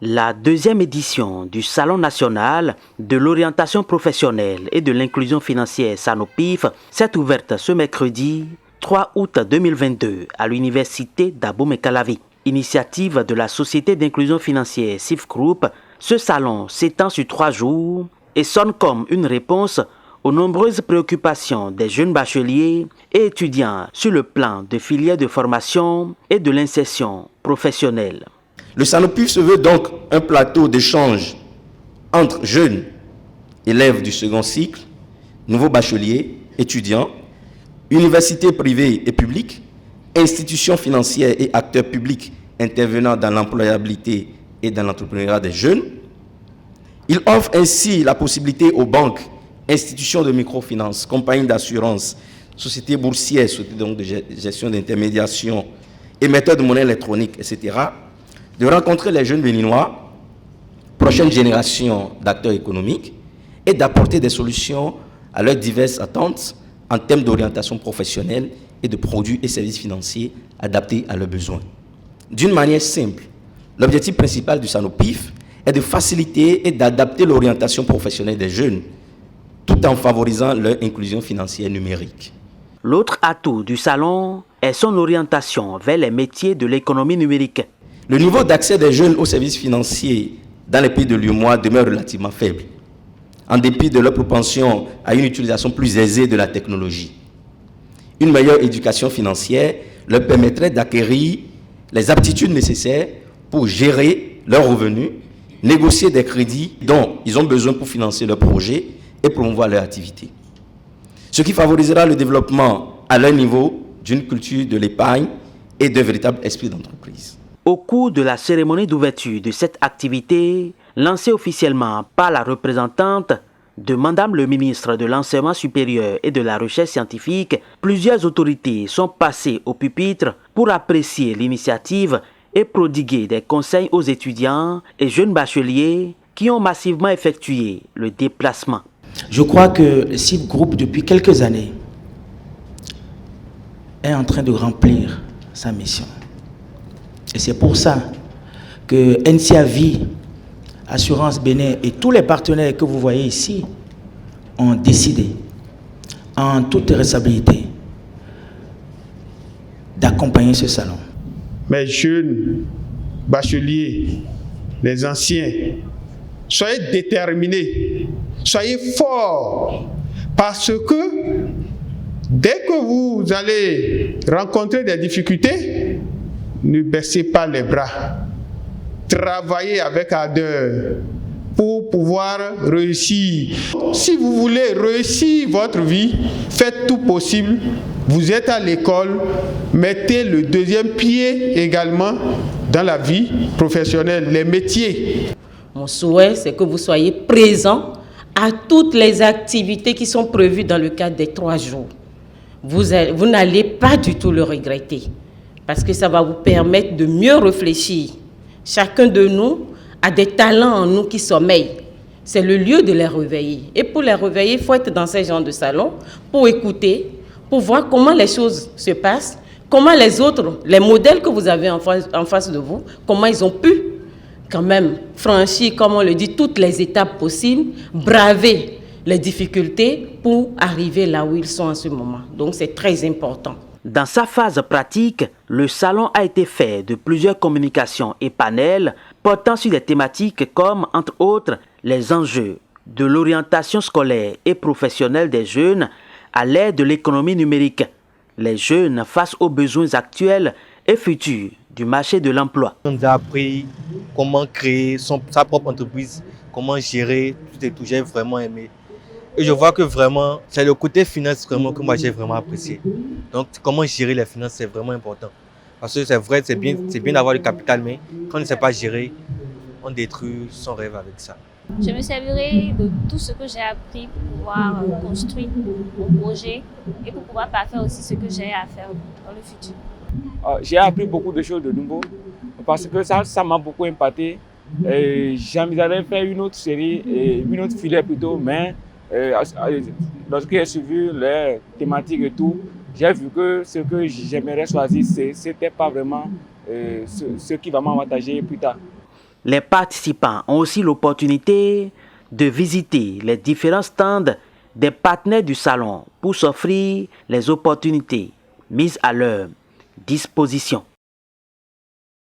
La deuxième édition du Salon national de l'orientation professionnelle et de l'inclusion financière SANOPIF s'est ouverte ce mercredi 3 août 2022 à l'université d'Abomey-Calavi. Initiative de la Société d'inclusion financière SIF Group, ce salon s'étend sur 3 jours et sonne comme une réponse aux nombreuses préoccupations des jeunes bacheliers et étudiants sur le plan de filières de formation et de l'insertion professionnelle. Le SANOPIF se veut donc un plateau d'échange entre jeunes élèves du second cycle, nouveaux bacheliers, étudiants, universités privées et publiques, institutions financières et acteurs publics intervenant dans l'employabilité et dans l'entrepreneuriat des jeunes. Il offre ainsi la possibilité aux banques, institutions de microfinance, compagnies d'assurance, sociétés boursières, sociétés donc de gestion d'intermédiation, émetteurs de monnaie électronique, etc., de rencontrer les jeunes béninois, prochaine génération d'acteurs économiques, et d'apporter des solutions à leurs diverses attentes en termes d'orientation professionnelle et de produits et services financiers adaptés à leurs besoins. D'une manière simple, l'objectif principal du SANOPIF est de faciliter et d'adapter l'orientation professionnelle des jeunes, tout en favorisant leur inclusion financière numérique. L'autre atout du salon est son orientation vers les métiers de l'économie numérique. Le niveau d'accès des jeunes aux services financiers dans les pays de l'UEMOA demeure relativement faible, en dépit de leur propension à une utilisation plus aisée de la technologie. Une meilleure éducation financière leur permettrait d'acquérir les aptitudes nécessaires pour gérer leurs revenus, négocier des crédits dont ils ont besoin pour financer leurs projets et promouvoir leur activité. Ce qui favorisera le développement à leur niveau d'une culture de l'épargne et d'un véritable esprit d'entreprise. Au cours de la cérémonie d'ouverture de cette activité, lancée officiellement par la représentante de Madame le ministre de l'Enseignement supérieur et de la Recherche scientifique, plusieurs autorités sont passées au pupitre pour apprécier l'initiative et prodiguer des conseils aux étudiants et jeunes bacheliers qui ont massivement effectué le déplacement. Je crois que le SIF Group, depuis quelques années, est en train de remplir sa mission. Et c'est pour ça que NCAV, Assurance Bénin et tous les partenaires que vous voyez ici ont décidé, en toute responsabilité, d'accompagner ce salon. Mes jeunes bacheliers, les anciens, soyez déterminés, soyez forts, parce que dès que vous allez rencontrer des difficultés, ne baissez pas les bras. Travaillez avec ardeur pour pouvoir réussir. Si vous voulez réussir votre vie, faites tout possible. Vous êtes à l'école, mettez le deuxième pied également dans la vie professionnelle, les métiers. Mon souhait, c'est que vous soyez présents à toutes les activités qui sont prévues dans le cadre des 3 jours. Vous n'allez pas du tout le regretter, parce que ça va vous permettre de mieux réfléchir. Chacun de nous a des talents en nous qui sommeillent. C'est le lieu de les réveiller. Et pour les réveiller, il faut être dans ces genres de salons pour écouter, pour voir comment les choses se passent, comment les autres, les modèles que vous avez en face de vous, comment ils ont pu quand même franchir, comme on le dit, toutes les étapes possibles, braver les difficultés pour arriver là où ils sont en ce moment. Donc c'est très important. Dans sa phase pratique, le salon a été fait de plusieurs communications et panels portant sur des thématiques comme, entre autres, les enjeux de l'orientation scolaire et professionnelle des jeunes à l'ère de l'économie numérique, les jeunes face aux besoins actuels et futurs du marché de l'emploi. On nous a appris comment créer sa propre entreprise, comment gérer tout et tout. J'ai vraiment aimé. Et je vois que vraiment, c'est le côté finance vraiment que moi j'ai vraiment apprécié. Donc comment gérer les finances, c'est vraiment important. Parce que c'est vrai, c'est bien d'avoir le capital, mais quand on ne sait pas gérer, on détruit son rêve avec ça. Je me servirai de tout ce que j'ai appris pour pouvoir construire mon projet et pour pouvoir parfaire aussi ce que j'ai à faire dans le futur. J'ai appris beaucoup de choses de nouveau parce que ça m'a beaucoup impacté. J'envisageais faire une autre série, une autre filière plutôt, mais lorsque j'ai suivi les thématiques et tout, j'ai vu que ce que j'aimerais choisir, ce n'était pas vraiment ce qui va m'avantager plus tard. Les participants ont aussi l'opportunité de visiter les différents stands des partenaires du salon pour s'offrir les opportunités mises à leur disposition.